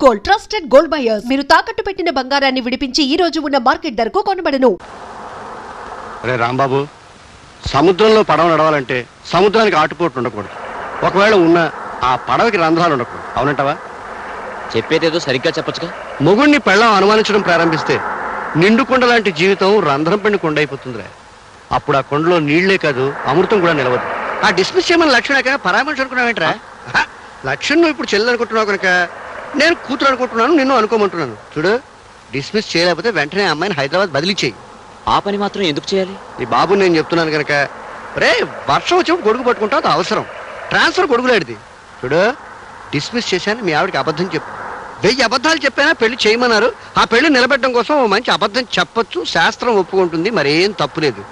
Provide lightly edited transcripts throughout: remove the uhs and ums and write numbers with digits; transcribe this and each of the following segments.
Gold trusted gold buyers మీరు తాకట్టు పెట్టిన బంగారాన్ని విడిపించి ఈ రోజు ఉన్న మార్కెట్ ధరకు కొనబడను. అరే రాంబాబు, సముద్రంలో పడవ నడవాలంటే సముద్రానికి ఆటుపోట్లు ఉండకూడదు. ఒకవేళ ఉన్న ఆ పడవకి రంధ్రాలు ఉండకూడదు. అవునంటావా? చెప్పేదేదో సరిగ్గా చెప్పొచ్చుగా. మొగుణ్ణి పెళ్ళం అనుమానించడం ప్రారంభిస్తే నిండు కొండ లాంటి జీవితం రంధ్రం పెండి కొండ అయిపోతుందిరా. అప్పుడు ఆ కొండలో నీళ్లే కాదు అమృతం కూడా నిలవదు. ఆ డిస్మిస్ చేయమని లక్ష్మణ పరామర్శ అనుకున్నావేంట్రా? లక్ష్మణ్ నువ్వు ఇప్పుడు చెల్లెలు అనుకుంటున్నావు కనుక నేను కూతురు అనుకుంటున్నాను, నిన్ను అనుకోమంటున్నాను. చూడు, డిస్మిస్ చేయలేకపోతే వెంటనే అమ్మాయిని హైదరాబాద్ బదిలీ చేయి. ఆ పని మాత్రం ఎందుకు చేయాలి? నీ బాబు నేను చెప్తున్నాను కనుక. రే, వర్షం వచ్చినప్పుడు గొడుగు పట్టుకుంటావు, అది అవసరం. ట్రాన్స్ఫర్ గొడుగులాడిది. చూడు, డిస్మిస్ చేశాను, మీ ఆవిడకి అబద్ధం చెప్పు. 1000 అబద్ధాలు చెప్పైనా పెళ్లి చేయమన్నారు. ఆ పెళ్లి నిలబెట్టడం కోసం ఓ మంచి అబద్ధం చెప్పొచ్చు, శాస్త్రం ఒప్పుకుంటుంది, మరేం తప్పులేదు.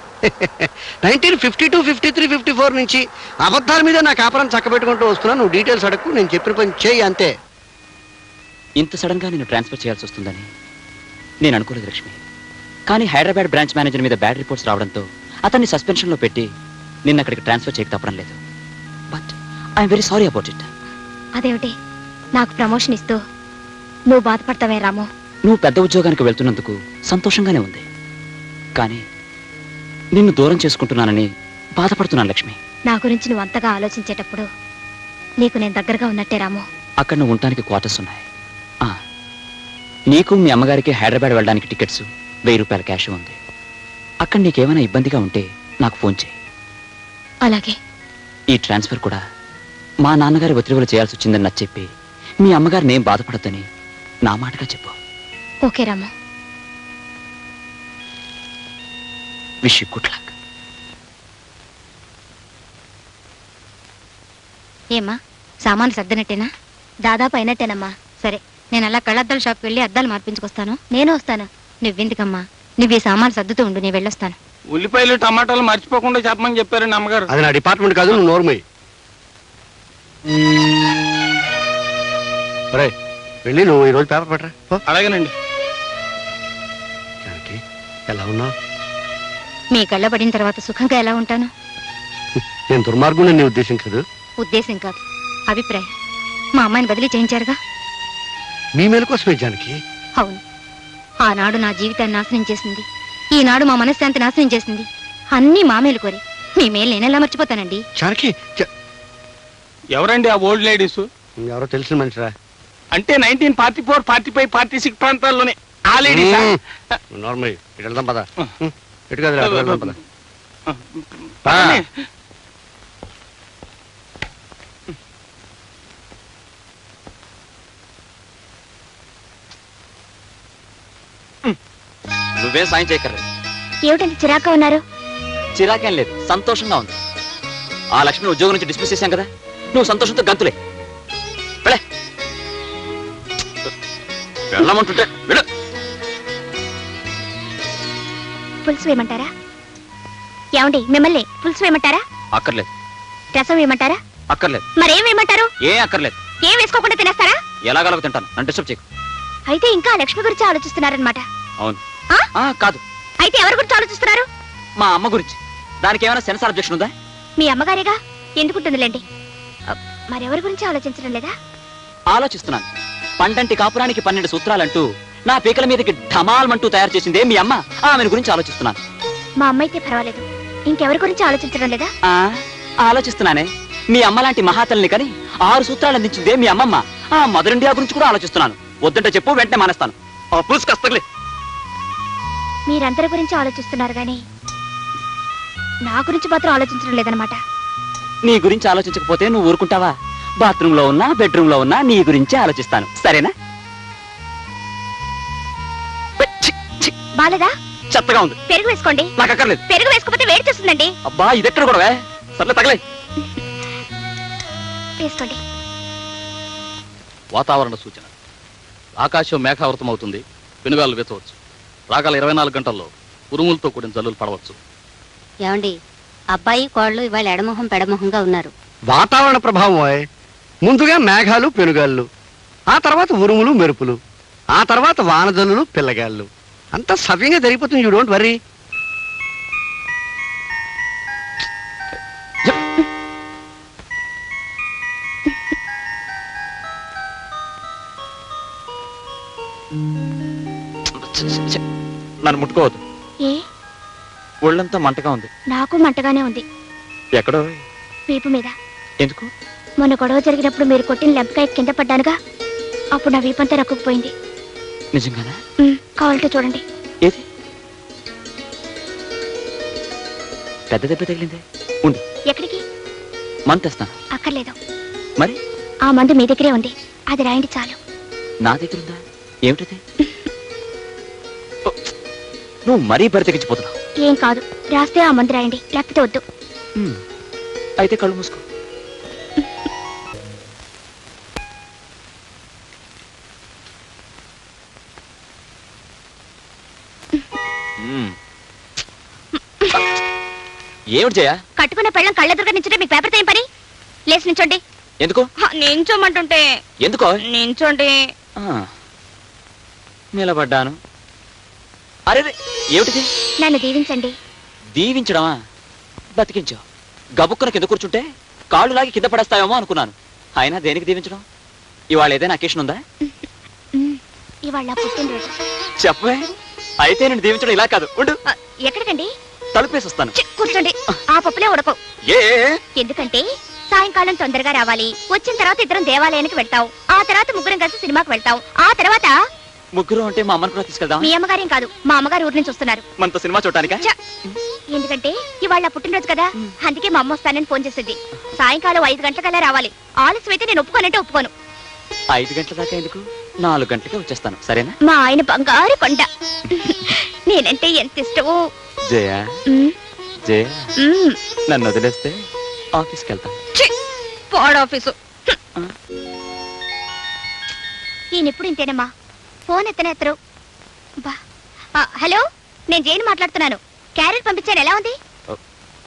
1952, 53, 54 నుంచి అబద్ధాల మీద నా కాపురం చక్కబెట్టుకుంటూ వస్తున్నా. నువ్వు డీటెయిల్స్ అడగకు, నేను చెప్పిన పని చేయి అంతే. ఇంత సడన్ గా నేను ట్రాన్స్ఫర్ చేయాల్సి వస్తుందని నేను అనుకోలేదు లక్ష్మి. కానీ హైదరాబాద్ బ్రాంచ్ మేనేజర్ మీద బ్యాడ్ రిపోర్ట్స్ రావడంతో అతన్ని సస్పెన్షన్ లో పెట్టి నిన్న అక్కడికి ట్రాన్స్ఫర్ చేయక తప్పడం లేదు. But I'm very sorry about it. అదేమిటి, నాకు ప్రమోషన్ ఇస్తూ నువ్వు బాధపడతావే రాము? నువ్వు పెద్ద ఉద్యోగానికి వెళ్తున్నందుకు సంతోషంగానే ఉంది, కానీ నిన్ను దూరం చేసుకుంటున్నానని బాధపడుతున్నాను లక్ష్మి. నా గురించి నువ్వు అంతగా ఆలోచించేటప్పుడు నీకు నేను దగ్గరగా ఉన్నట్టే రాము. అక్కడ నువ్వు ఉండటానికి క్వార్టర్స్ ఉన్నాయి. నీకు మీ అమ్మగారికి హైదరాబాద్ వెళ్ళడానికి టికెట్స్, 1000 రూపాయల క్యాష్ ఉంది. అక్కడ నీకేమైనా ఇబ్బందిగా ఉంటే నాకు ఫోన్ చేయి. అలాగే. ఈ ట్రాన్స్ఫర్ కూడా మా నాన్నగారి ఒత్తిడిలో చేయాల్సి వచ్చిందని నచ్చ చెప్పి మీ అమ్మగారు నేను బాధపడద్దని నా మాటగా చెప్పు. Okay Ramu. Wish you good luck. ఏమ్మా, సామాన్లు సర్దినట్టేనా? దాదాపు అయినట్టేనమ్మా. సరే, నేను అలా కళ్ళద్దాల షాప్కి వెళ్ళి అద్దాలు మార్పించుకొస్తాను. నేను వస్తాను. నువ్వెందుకమ్మా, నువ్వు ఈ సామాన్లు సర్దుతూ ఉండు, నేను వెళ్ళొస్తాను. ఉల్లిపాయలు టమాటాలు మర్చిపోకుండా చెప్పమని చెప్పారండి అమ్మగారు. అది నా డిపార్ట్మెంట్ కాదు, నువ్వు నోర్మయ్యి. వెళ్ళి నువ్వు ఈరోజు పేపర్ పట్టరా. అలాగేనండి. ఎలా ఉన్నావు? మీ కళ్ళ పడిన తర్వాత సుఖంగా ఎలా ఉంటాను? నేను దుర్మార్గుని నీ ఉద్దేశం కాదు. ఉద్దేశం కాదు, అభిప్రాయం. మా అమ్మాయిని బదిలీ చేయించారుగా. మీ మేలు కోసమే జానకి. అవును, ఆనాడు నా జీవితాన్ని నాశనం చేసింది, ఈనాడు మా మనశ్శాంతి నాశనం చేసింది. అన్నీ మా మేలు కోరి. మీ మేలు నేనెలా మర్చిపోతానండి? జానకి, ఎవరండి ఆ ఓల్డ్ లేడీస్? ఎవరో తెలిసిన మనిషిరా. అంటే 1944, 45, 46 ప్రాంతాల్లోనే ఆ లేడీస్. నార్మల్. ఇటు వెళ్దాం పద. ఇటు కాదు, వెళ్దాం పద. నువ్వేం సాయం చేయక్కర్లేదు. ఏమిటంటే చిరాగ్గా ఉన్నారు? చిరాకేం లేదు, సంతోషంగా ఉంది. ఆ లక్ష్మిని ఉద్యోగం నుంచి డిస్మిస్ చేశాం కదా, నువ్వు సంతోషంతో గంతులే. వెళ్ళమంటుంటే వెళ్ళు. పులుసు వేయమంటారా? ఏమండి, మిమ్మల్ని పులుసు వేయమంటారా? అక్కర్లేదు. రసం వేయమంటారా? అక్కర్లేదు. మరేం వేయమంటారు? ఏం అక్కర్లేదు. ఏం వేసుకోకుండా తినేస్తారా? ఎలాగలగ తింటాను, నన్ను డిస్టర్బ్ చేయకు. అయితే ఇంకా లక్ష్మి గురించి ఆలోచిస్తున్నారనమాట. అవును. కాదు. అయితే ఎవరి గురించి ఆలోచిస్తున్నారు? మా అమ్మ గురించి. దానికి ఏమైనా సెన్సార్ అబ్జెక్షన్ ఉందా? మీ అమ్మగారేగా, ఎందుకుంటుందిలేండి. మరెవరి గురించి ఆలోచించడం లేదా? ఆలోచిస్తున్నాను. పండంటి కాపురానికి 12 సూత్రాలంటూ నా పీకల మీదకి ఢమాల్మంటూ తయారు చేసిందే మీ అమ్మ. ఆమెను గురించి ఆలోచిస్తున్నాను. మా అమ్మ అయితే పర్వాలేదు, ఇంకెవరి గురించి ఆలోచించడం లేదా? ఆలోచిస్తున్నానే. మీ అమ్మ లాంటి మహాతల్ని కని 6 సూత్రాలు అందించిందే మీ అమ్మమ్మ. ఆ మదర్ ఇండియా గురించి కూడా ఆలోచిస్తున్నాను. వద్దంటే చెప్పు, వెంటనే మానేస్తాను. కస్తలే. మీరందరి గురించి ఆలోచిస్తున్నారు గాని నా గురించి మాత్రం ఆలోచించడం లేదనమాట. నీ గురించి ఆలోచించకపోతే నువ్వు ఊరుకుంటావా? బాత్రూమ్ లో ఉన్నా, బెడ్రూమ్ లో ఉన్నా నీ గురించి ఆలోచిస్తాను, సరేనా? బాలేదా? చెత్తగా ఉంది. పెరుగు వేసుకోండి. నాకు అక్కర్లేదు. పెరుగు వేసుకోకపోతే వేడి చేస్తుందండి. అబ్బా, ఇదెక్కడ కూడా సర్లే, తగలే. వేసుకోండి. వాతావరణ సూచన. ఆకాశం మేఘావృతం అవుతుంది, పెనుగాలు వెచ్చవచ్చు. రాగల 24 గంటల్లో ఉరుములతో కూడిన జల్లులు పడవచ్చు. ఏమండి, అబ్బాయి కోళ్ళు ఇవాళ ఎడమొహం పెడమొహంగా ఉన్నారు. వాతావరణ ప్రభావం. ముందుగా మేఘాలు, పెనుగాళ్ళు, ఆ తర్వాత ఉరుములు, మెరుపులు, ఆ తర్వాత వానజల్లులు, పిల్లగాళ్ళు. అంతా సవ్యంగా జరిగిపోతుంది. You don't worry. నన్ను ముట్టుకోవద్దు. ఏ ఒళ్ళంతా మంటగా ఉంది. నాకు మంటగానే ఉంది. ఎక్కడో వీపు మీద. ఎందుకు? మొన్న గొడవ జరిగినప్పుడు మీరు కొట్టిన లెంపకాయ కింద పడ్డానుగా, అప్పుడు నా వీపంతా రక్కుపోయింది. నిజంగానా? కావాలంటే చూడండి. ఏది? పెద్ద దెబ్బ తగిలిందే. ఉండు. ఎక్కడికి? మందు తెస్తాను. అక్కర్లేదు. మరి ఆ మందు మీ దగ్గరే ఉంది, అది రాయండి చాలు. నా దగ్గర ఉందా? ఏమిటది? నువ్వు మరీ బరితెగించిపోతున్నావు. ఏం కాదు, రాస్తే ఆ మందు రాయండి, లేకపోతే వద్దు. అయితే కళ్ళు మూసుకో. ఏమిటి జయ? కట్టుకున్న పెళ్ళం కళ్ళెదురుగా నించుంటే మీకు పేపర్తో ఏం పని? లేచి నించోండి. ఎందుకు? నించోమంటుంటే. ఎందుకో? నించోండి. నిలబడ్డాను. అరే ఏమిటిది? నన్ను దీవించండి. దీవించడమా? బతికించావు. గబుక్కున కింద కూర్చుంటే కాళ్ళు లాగి కింద పడేస్తావేమో అనుకున్నాను. అయినా దేనికి దీవించడం? ఇవాళ ఏదైనా అకేషన్ ఉందా? ఇవాళ పుట్టినరోజు. చెప్పవే. అయితే నేను దీవించడం ఇలా కాదు. ఉండు. ఎక్కడికండి? తలుపేసి వస్తాను. కూర్చోండి. ఆ పప్పులే ఉడకవు. ఎందుకంటే సాయంకాలం తొందరగా రావాలి. వచ్చిన తర్వాత ఇద్దరం దేవాలయానికి వెళ్తాం. ఆ తర్వాత ముగ్గురం కలిసి సినిమాకి వెళ్తాం. ఆ తర్వాత ముగ్గురు అంటే మా అమ్మని కూడా తీసుకెళ్దాం. మీ అమ్మగారేం కాదు, మా అమ్మగారు ఊరి నుంచి వస్తున్నారు. మనతో సినిమా చూడటానికా? ఎందుకంటే ఇవాళ పుట్టినరోజు కదా, అందుకే మా అమ్మ వస్తానని ఫోన్ చేసింది. సాయంకాలం 5 గంటలకల్లా రావాలి. ఆలస్యం అయితే నేను ఒప్పుకోనంటే ఒప్పుకోను. 5 గంటల దాకా ఎందుకు? 4 గంటలకే వచ్చేస్తాను. సరేనా? మా ఆయన బంగారు కొండ. నేనంటే ఎంత ఇష్టమో. జయ జయ, నన్ను వదిలేస్తే ఆఫీస్కి వెళ్తాను. ఆఫీసు ఈయనెప్పుడు ఇంతేనమ్మా, ఫోన్ ఎత్తరు. హలో, నేను జైన్ మాట్లాడుతున్నాను. క్యారెట్ పంపించాను, ఎలా ఉంది?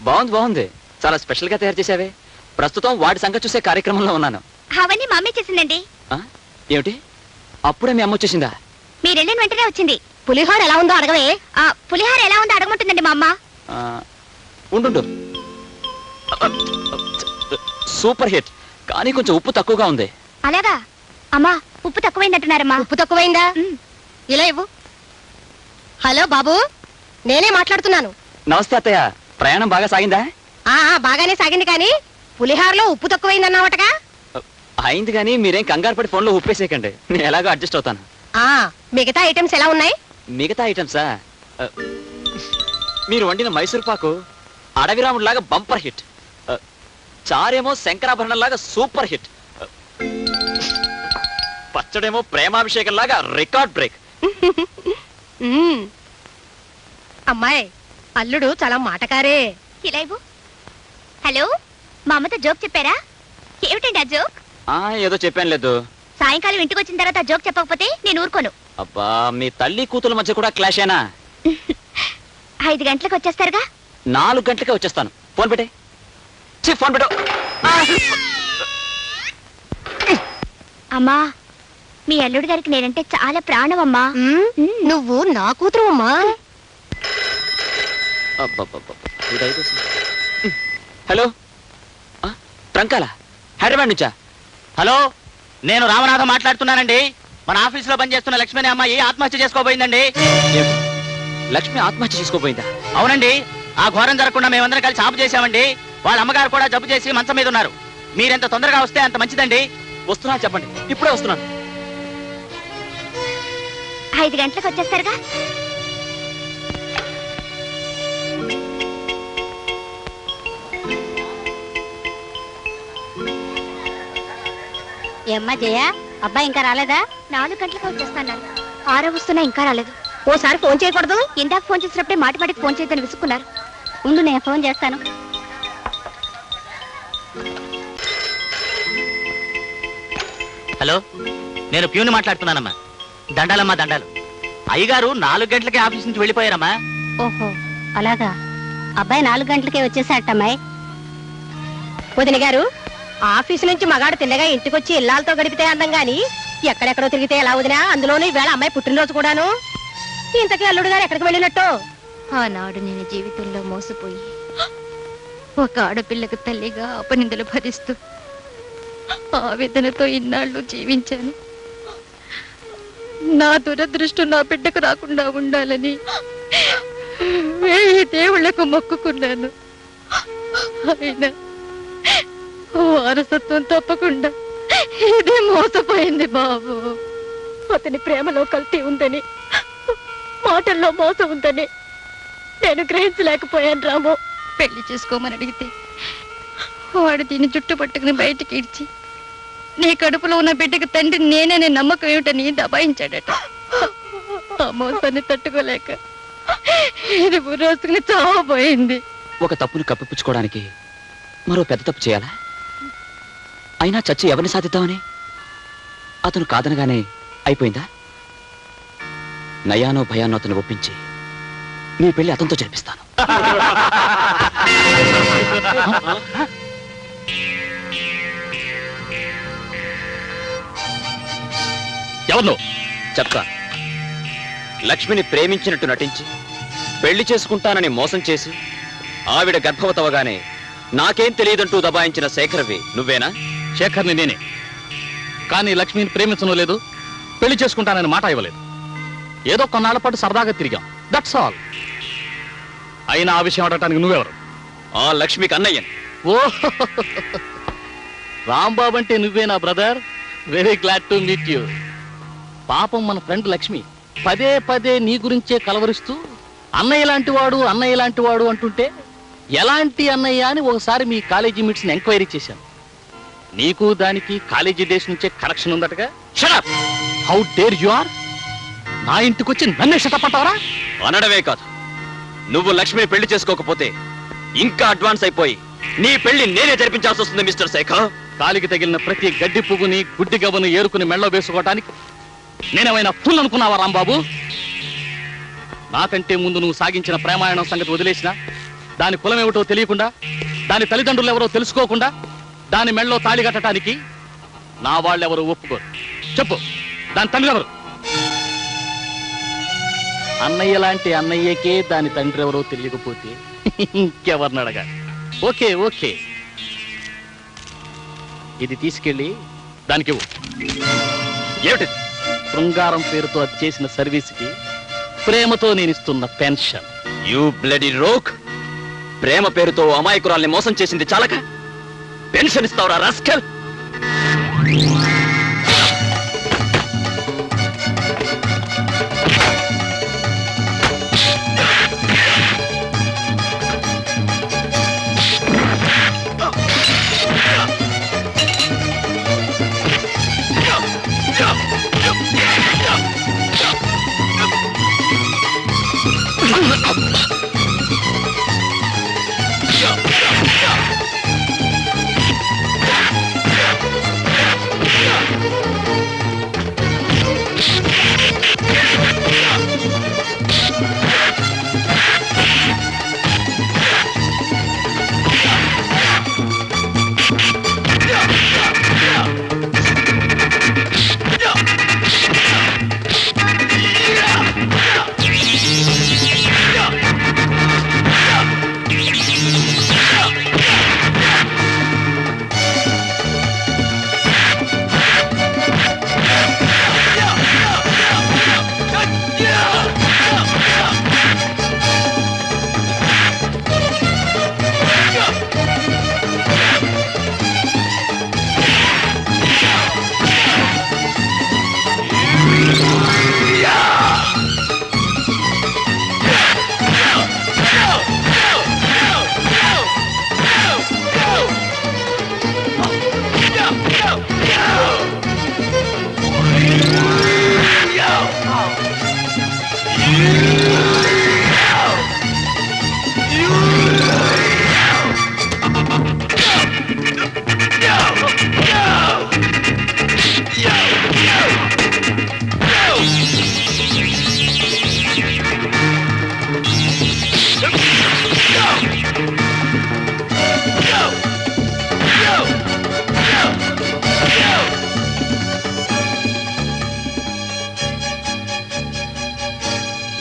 బాగుంది బాగుంది. చాలా స్పెషల్ గా తయారు చేసావే. ప్రస్తుతం వాడి సంగతి చూసే కార్యక్రమంలో ఉన్నాను. అవన్నీ మా అమ్మే చేసిందండి. ఏమిటి? అప్పుడే మీ అమ్మ వచ్చేసిందా? మీరు వెళ్ళిన వెంటనే వచ్చింది. పులిహోర ఎలా ఉందో అడగవే. పులిహోర ఎలా ఉందో అడగమంటుందండి మా అమ్మ. ఉండు. సూపర్ హిట్, కానీ కొంచెం ఉప్పు తక్కువగా ఉంది. అలాగా? అమ్మా, ఉప్పు తక్కువైందంటున్నారమ్మా. ఉప్పు తక్కువైందా? ఇలా ఇవ్వు. హలో బాబు, నేనే మాట్లాడుతున్నాను. నమస్తే అత్తయ్య. ప్రయాణం బాగా సాగిందా? బాగానే సాగింది, కానీ పులిహారలో ఉప్పు తక్కువైందన్నావటగా? అయింది, కానీ మీరేం కంగారు పడి ఫోన్లో ఉప్పేసేయకండి. నేను ఎలాగో అడ్జస్ట్ అవుతాను. మిగతా ఐటమ్స్ ఎలా ఉన్నాయి? మిగతా ఐటమ్సా? మీరు వండిన మైసూర్ పాకు అడవిరాముడు లాగా బంపర్ హిట్. చారేమో శంకరాభరణం లాగా సూపర్ హిట్. పచ్చడేమో ప్రేమాభిషేకం లాగా రికార్డ్ బ్రేక్. అమ్మాయి, అల్లుడు చాలా మాటకారే. ఇలా ఇవ్వు. హలో, మా అమ్మతో జోక్ చెప్పారా? ఏమిటండి ఆ జోక్? ఏదో చెప్పాను లేదు. సాయంకాలం ఇంటికి వచ్చిన తర్వాత ఆ జోక్ చెప్పకపోతే నేను ఊరుకోను. అబ్బా, మీ తల్లి కూతుల మధ్య కూడా క్లాషేనా? 5 గంటలకు వచ్చేస్తారుగా? 4 గంటలకే వచ్చేస్తాను. ఫోన్ పెట్టే. ఫోన్ పెట్టు. అమ్మా, మీ అల్లుడు గారికి నేనంటే చాలా ప్రాణం అమ్మా. నువ్వు నా కూతురు అమ్మా. హలో, ట్రంకాల హైదరాబాద్ నుంచా? హలో, నేను రామనాథం మాట్లాడుతున్నానండి. మన ఆఫీసులో పనిచేస్తున్న లక్ష్మి అనే అమ్మాయి ఆత్మహత్య చేసుకోబోయిందండి. లక్ష్మి ఆత్మహత్య చేసుకోబోయిందా? అవునండి. ఆ ఘోరం జరగకుండా మేమందరం కలిసి ఆపు చేశామండి. వాళ్ళ అమ్మగారు కూడా జబ్బు చేసి మంచం మీద ఉన్నారు. మీరెంత తొందరగా వస్తే అంత మంచిదండి. వస్తున్నా, చెప్పండి. ఇప్పుడే వస్తున్నాను. 5 గంటలకు వచ్చేస్తారుగా? ఏమ్మా జయ, అబ్బాయి ఇంకా రాలేదా? 4 గంటలకు వచ్చేస్తాను. 6 వస్తున్నా, ఇంకా రాలేదు. ఓసారి ఫోన్ చేయకూడదు? ఇందాక ఫోన్ చేసినప్పుడే మాటికి ఫోన్ చేయదని విసుక్కున్నారు. ఉండు, నేను ఫోన్ చేస్తాను. హలో, నేను ప్యూని మాట్లాడుతున్నానమ్మా. దండాలమ్మా, దండాలు. అయ్యగారు 4 గంటలకే ఆఫీస్ నుంచి వెళ్ళిపోయారమ్మా. ఓహో, అలాగా. అబ్బాయి 4 గంటలకే వచ్చేసాటమ్మాయి. వదిన గారు, ఆఫీసు నుంచి మగాడు తిన్నగా ఇంటికొచ్చి ఇల్లాలతో గడిపితే అందం గాని ఎక్కడెక్కడో తిరిగితే ఎలా వదినా? అందులోనూ ఈవేళ అమ్మాయి పుట్టినరోజు కూడాను. ఇంతకీ అల్లుడు గారు ఎక్కడికి వెళ్ళినట్టు? ఆనాడు నేను జీవితంలో మోసపోయి ఒక ఆడపిల్లకు తల్లిగా అపనిందలు భరిస్తూ ఆవేదనతో ఇన్నాళ్ళు జీవించాను. నా దురదృష్టం నా బిడ్డకు రాకుండా ఉండాలని 1000 దేవుళ్లకు మొక్కుకున్నాను. అయినా వారసత్వం తప్పకుండా ఇది మోసపోయింది బాబు. అతని ప్రేమలో కల్తీ ఉందని, మాటల్లో మోసం ఉందని నేను గ్రహించలేకపోయాను రాము. పెళ్లి చేసుకోమని అడిగితే వాడు దీన్ని జుట్టు పట్టుకుని బయటికి ఇడ్చి నీ కడుపులో ఉన్న బిడ్డకి తండ్రి నేనే నమ్మకం ఏమిటని దబాయించాడట. ఆ మోసాన్ని తట్టుకోలేక ఇది రోజుకుని చావబోయింది. ఒక తప్పును కప్పిపుచ్చుకోవడానికి మరో పెద్ద తప్పు చేయాలా? అయినా చచ్చి ఎవరిని సాధిద్దామని? అతను కాదనగానే అయిపోయిందా? నయానో భయానో అతను ఒప్పించి నీ పెళ్లి అతనితో జరిపిస్తాను. ఎవరు చెప్తా. లక్ష్మిని ప్రేమించినట్టు నటించి పెళ్లి చేసుకుంటానని మోసం చేసి ఆవిడ గర్భవతవగానే నాకేం తెలియదంటూ దబాయించిన శేఖర్వి నువ్వేనా? శేఖర్ని నేనే. కానీ లక్ష్మిని ప్రేమించడం లేదు, పెళ్లి చేసుకుంటానని మాట ఇవ్వలేదు. ఏదో కొన్నాళ్ల పాటు సరదాగా తిరిగాం, దట్స్ ఆల్. అయినా ఆ విషయం అడగటానికి నువ్వెవరు? ఆ లక్ష్మికి అన్నయ్యని. ఓ రాంబాబు అంటే నువ్వేనా brother? Very glad to meet you. పాపం మన ఫ్రెండ్ లక్ష్మి పదే పదే నీ గురించే కలవరిస్తూ అన్నయ్య లాంటి వాడు అన్నయ్య లాంటి వాడు అంటుంటే ఎలాంటి అన్నయ్య అని ఒకసారి మీ కాలేజీ మీట్స్ని ఎంక్వైరీ చేశాను. నీకు దానికి కాలేజీ డేస్ నుంచే కనెక్షన్ ఉందటగా. Shut up! How dare you are! నా ఇంటికి వచ్చి నన్నే షటప్ అంటావరా? అనడమే కాదు, నువ్వు లక్ష్మిని పెళ్లి చేసుకోకపోతే ఇంకా అడ్వాన్స్ అయిపోయి నీ పెళ్లి నేనే జరిపించాల్సి వస్తుంది మిస్టర్ శేఖర్. కాలికి తగిలిన ప్రతి గడ్డి పువ్వుని గుడ్డి గవ్వను ఏరుకుని మెళ్ళో వేసుకోవటానికి నేనేమైనా ఫుల్ అనుకున్నావా రాంబాబు? నాకంటే ముందు నువ్వు సాగించిన ప్రేమాయణం సంగతి వదిలేసినా, దాని కులమేమిటో తెలియకుండా, దాని తల్లిదండ్రులు ఎవరో తెలుసుకోకుండా దాని మెళ్ళో తాళి కట్టడానికి నా వాళ్ళెవరూ ఒప్పుకోరు. చెప్పు, దాని తండ్రి ఎవరు? అన్నయ్య లాంటి అన్నయ్యకే దాని తండ్రి ఎవరో తెలియకపోతే ఇంకెవరిని అడగాలి? ఓకే ఓకే, ఇది తీసుకెళ్ళి దానికి ఇవ్వు. ఏమిటి? శృంగారం పేరుతో అది చేసిన సర్వీస్కి ప్రేమతో నేను ఇస్తున్న పెన్షన్. You bloody rogue! ప్రేమ పేరుతో అమాయకురాల్ని మోసం చేసింది చాలక పెన్షన్ ఇస్తావురా రాస్కల్?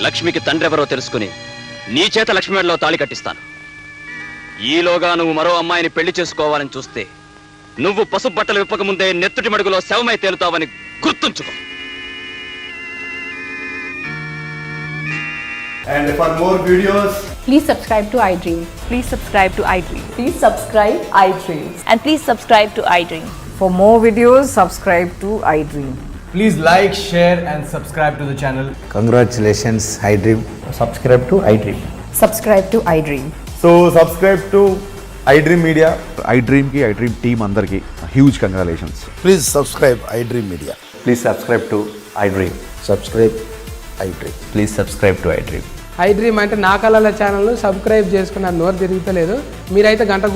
లక్ష్మికి తండ్రి ఎవరో తెలుసుకుని నీ చేత లక్ష్మి మెడలో తాళి కట్టిస్తాను. ఈలోగా నువ్వు మరో అమ్మాయిని పెళ్లి చేసుకోవాలని చూస్తే నువ్వు పసుపు బట్టలు విప్పక ముందే నెత్తుటి మడుగులో శవమై తేలుతావని గుర్తుంచుకో. And for more videos, Please subscribe to iDream. Please subscribe to iDream. Please subscribe iDream. And please subscribe to iDream. For more videos, subscribe to iDream. please like, share and subscribe to the channel. Congratulations, iDream. Subscribe to iDream. Subscribe to iDream. So subscribe to iDream Media. iDream ki iDream team andarki huge congratulations. Please subscribe iDream Media. Please subscribe to iDream. Subscribe iDream. Please subscribe to iDream. iDream అంటే నా కళల channel subscribe చేసుకున్న నోరు తిరుగుతలేదు. మీరైతే గంట గుర్తు